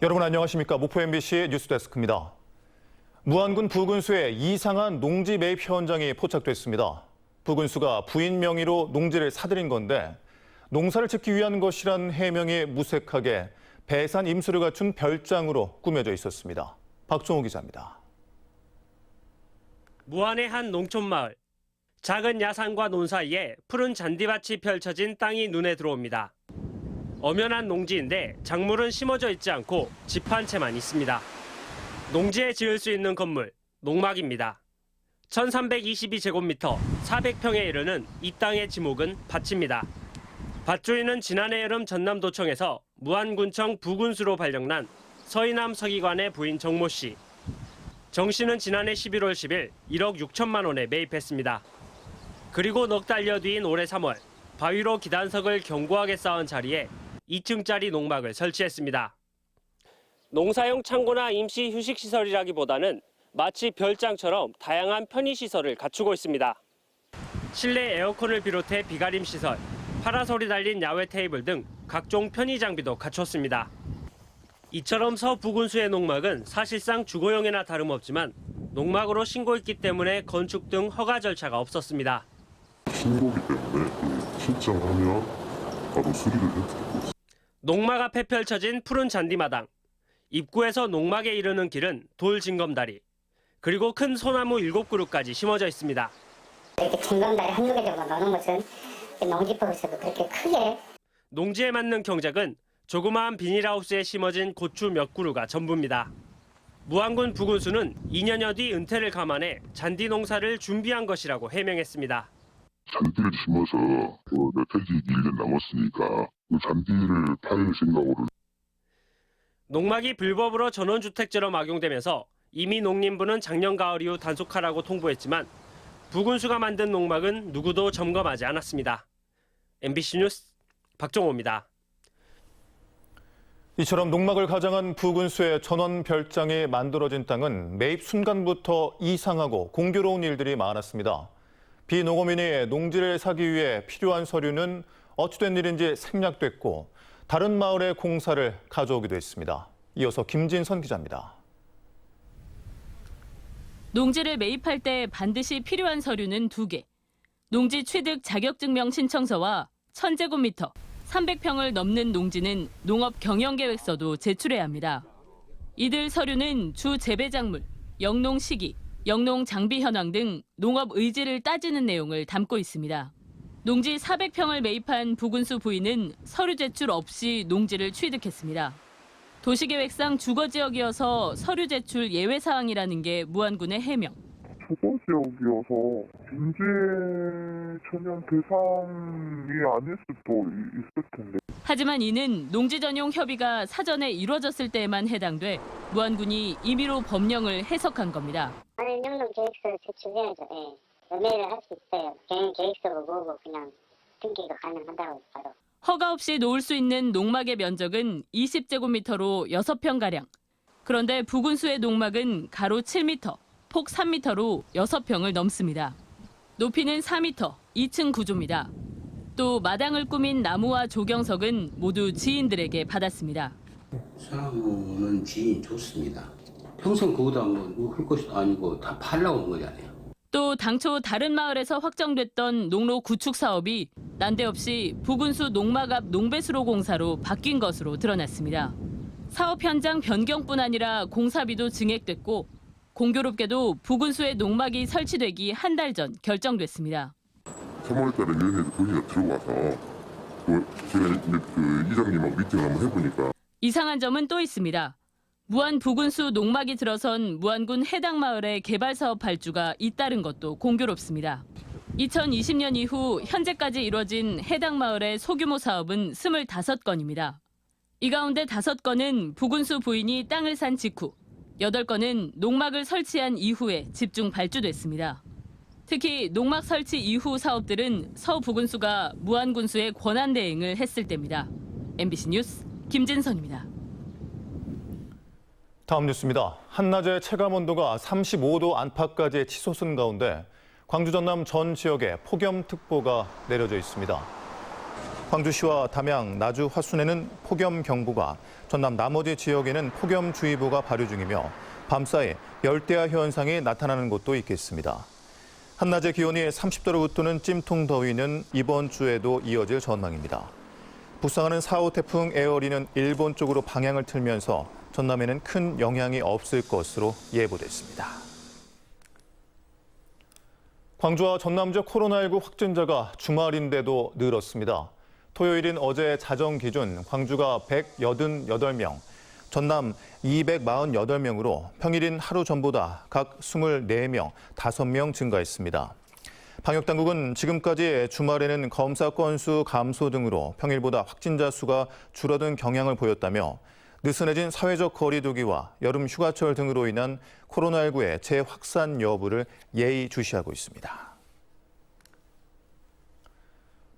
여러분 안녕하십니까? 목포 MBC 뉴스데스크입니다. 무안군 부군수의 이상한 농지 매입 현장이 포착됐습니다. 부군수가 부인 명의로 농지를 사들인 건데 농사를 짓기 위한 것이란 해명이 무색하게 배산 임수를 갖춘 별장으로 꾸며져 있었습니다. 박종호 기자입니다. 무안의 한 농촌마을. 작은 야산과 논 사이에 푸른 잔디밭이 펼쳐진 땅이 눈에 들어옵니다. 엄연한 농지인데 작물은 심어져 있지 않고 집 한 채만 있습니다. 농지에 지을 수 있는 건물, 농막입니다. 1322제곱미터, 400평에 이르는 이 땅의 지목은 밭입니다. 밭주인은 지난해 여름 전남도청에서 무안군청 부군수로 발령난 서이남 서기관의 부인 정모 씨. 정 씨는 지난해 11월 10일 1억 6천만 원에 매입했습니다. 그리고 넉 달여 뒤인 올해 3월, 바위로 기단석을 견고하게 쌓은 자리에 2층짜리 농막을 설치했습니다. 농사용 창고나 임시 휴식시설이라기보다는 마치 별장처럼 다양한 편의시설을 갖추고 있습니다. 실내 에어컨을 비롯해 비가림 시설, 파라솔이 달린 야외 테이블 등 각종 편의 장비도 갖췄습니다. 이처럼 서 부군수의 농막은 사실상 주거용이나 다름없지만 농막으로 신고했기 때문에 건축 등 허가 절차가 없었습니다. 신고기 때문에 신청하면 바로 수리를 해드리고 있습니다. 농막 앞에 펼쳐진 푸른 잔디마당, 입구에서 농막에 이르는 길은 돌 징검다리, 그리고 큰 소나무 7그루까지 심어져 있습니다. 이렇게 징검다리 한두 개 정도 넣는 것은 농지법에서도 그렇게 크게. 농지에 맞는 경작은 조그마한 비닐하우스에 심어진 고추 몇 그루가 전부입니다. 무안군 부군수는 2년여 뒤 은퇴를 감안해 잔디 농사를 준비한 것이라고 해명했습니다. 잔디를 심어서 내 퇴직 1년 남았으니까 그 잔디를 팔 생각으로. 농막이 불법으로 전원주택제로 악용되면서 이미 농림부는 작년 가을 이후 단속하라고 통보했지만 부군수가 만든 농막은 누구도 점검하지 않았습니다. MBC 뉴스 박종호입니다. 이처럼 농막을 가장한 부군수의 전원 별장이 만들어진 땅은 매입 순간부터 이상하고 공교로운 일들이 많았습니다. 비농어민이 농지를 사기 위해 필요한 서류는 어찌된 일인지 생략됐고 다른 마을의 공사를 가져오기도 했습니다. 이어서 김진선 기자입니다. 농지를 매입할 때 반드시 필요한 서류는 2개. 농지 취득 자격증명 신청서와 1000제곱미터, 300평을 넘는 농지는 농업 경영계획서도 제출해야 합니다. 이들 서류는 주 재배작물, 영농 시기, 영농 장비 현황 등 농업 의지를 따지는 내용을 담고 있습니다. 농지 400평을 매입한 부군수 부인은 서류 제출 없이 농지를 취득했습니다. 도시계획상 주거지역이어서 서류 제출 예외 사항이라는 게 무안군의 해명. 주거지역이어서 빈지 천연 대상이 아닐 수도 있을 텐데. 하지만 이는 농지 전용 협의가 사전에 이루어졌을 때에만 해당돼 무안군이 임의로 법령을 해석한 겁니다. 영농 계획서 제출해야죠. 매매를 할 수 있어요. 계획서 보고 그냥 등기가 가능하다고 바로. 허가 없이 놓을 수 있는 농막의 면적은 20제곱미터로 6평가량. 그런데 부군수의 농막은 가로 7m, 폭 3m로 6평을 넘습니다. 높이는 4m, 2층 구조입니다. 또 마당을 꾸민 나무와 조경석은 모두 지인들에게 받았습니다. 소나무는 지인이 좋습니다. 평생 거기다 할 것도 아니고 다 팔려고 온 거잖아요. 또 당초 다른 마을에서 확정됐던 농로 구축 사업이 난데없이 부군수 농막 앞 농배수로 공사로 바뀐 것으로 드러났습니다. 사업 현장 변경뿐 아니라 공사비도 증액됐고 공교롭게도 부군수의 농막이 설치되기 한 달 전 결정됐습니다. 3월달에 위원회도 거기가 들어와서 제가 이장님하고 미팅을 한번 해보니까 이상한 점은 또 있습니다. 무안 부군수 농막이 들어선 무안군 해당 마을의 개발 사업 발주가 잇따른 것도 공교롭습니다. 2020년 이후 현재까지 이뤄진 해당 마을의 소규모 사업은 25건입니다. 이 가운데 5건은 부군수 부인이 땅을 산 직후, 8건은 농막을 설치한 이후에 집중 발주됐습니다. 특히 농막 설치 이후 사업들은 서 부군수가 무안군수의 권한 대행을 했을 때입니다. MBC 뉴스 김진선입니다. 다음 뉴스입니다. 한낮에 체감온도가 35도 안팎까지 치솟은 가운데 광주 전남 전 지역에 폭염특보가 내려져 있습니다. 광주시와 담양, 나주, 화순에는 폭염경보가, 전남 나머지 지역에는 폭염주의보가 발효 중이며 밤사이 열대야 현상이 나타나는 곳도 있겠습니다. 한낮의 기온이 30도를 웃도는 찜통 더위는 이번 주에도 이어질 전망입니다. 북상하는 4호 태풍 에어리는 일본 쪽으로 방향을 틀면서 전남에는 큰 영향이 없을 것으로 예보됐습니다. 광주와 전남 지역 코로나19 확진자가 주말인데도 늘었습니다. 토요일인 어제 자정 기준 광주가 188명, 전남 248명으로 평일인 하루 전보다 각 24명, 5명 증가했습니다. 방역당국은 지금까지 주말에는 검사 건수 감소 등으로 평일보다 확진자 수가 줄어든 경향을 보였다며 느슨해진 사회적 거리두기와 여름 휴가철 등으로 인한 코로나19의 재확산 여부를 예의주시하고 있습니다.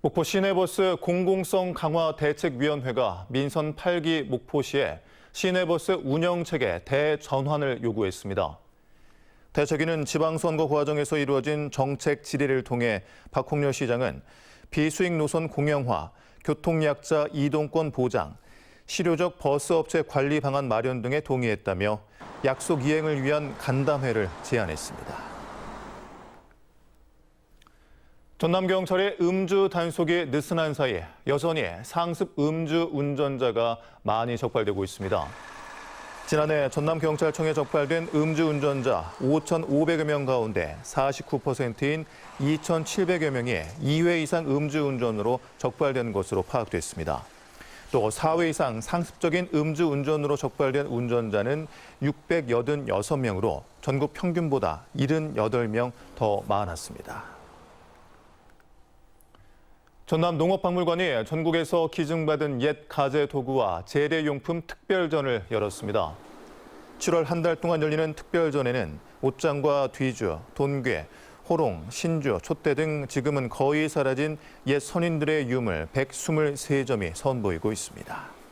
목포 시내버스 공공성 강화 대책위원회가 민선 8기 목포시에 시내버스 운영체계 대전환을 요구했습니다. 대책위는 지방선거 과정에서 이루어진 정책 질의를 통해 박홍렬 시장은 비수익 노선 공영화, 교통약자 이동권 보장, 실효적 버스업체 관리 방안 마련 등에 동의했다며 약속 이행을 위한 간담회를 제안했습니다. 전남경찰의 음주 단속이 느슨한 사이 여전히 상습 음주 운전자가 많이 적발되고 있습니다. 지난해 전남경찰청에 적발된 음주운전자 5,500여 명 가운데 49%인 2,700여 명이 2회 이상 음주운전으로 적발된 것으로 파악됐습니다. 또 4회 이상 상습적인 음주운전으로 적발된 운전자는 686명으로 전국 평균보다 78명 더 많았습니다. 전남 농업박물관이 전국에서 기증받은 옛 가재 도구와 재래용품 특별전을 열었습니다. 7월 한 달 동안 열리는 특별전에는 옷장과 뒤주, 돈괴, 호롱, 신주, 촛대 등 지금은 거의 사라진 옛 선인들의 유물 123점이 선보이고 있습니다.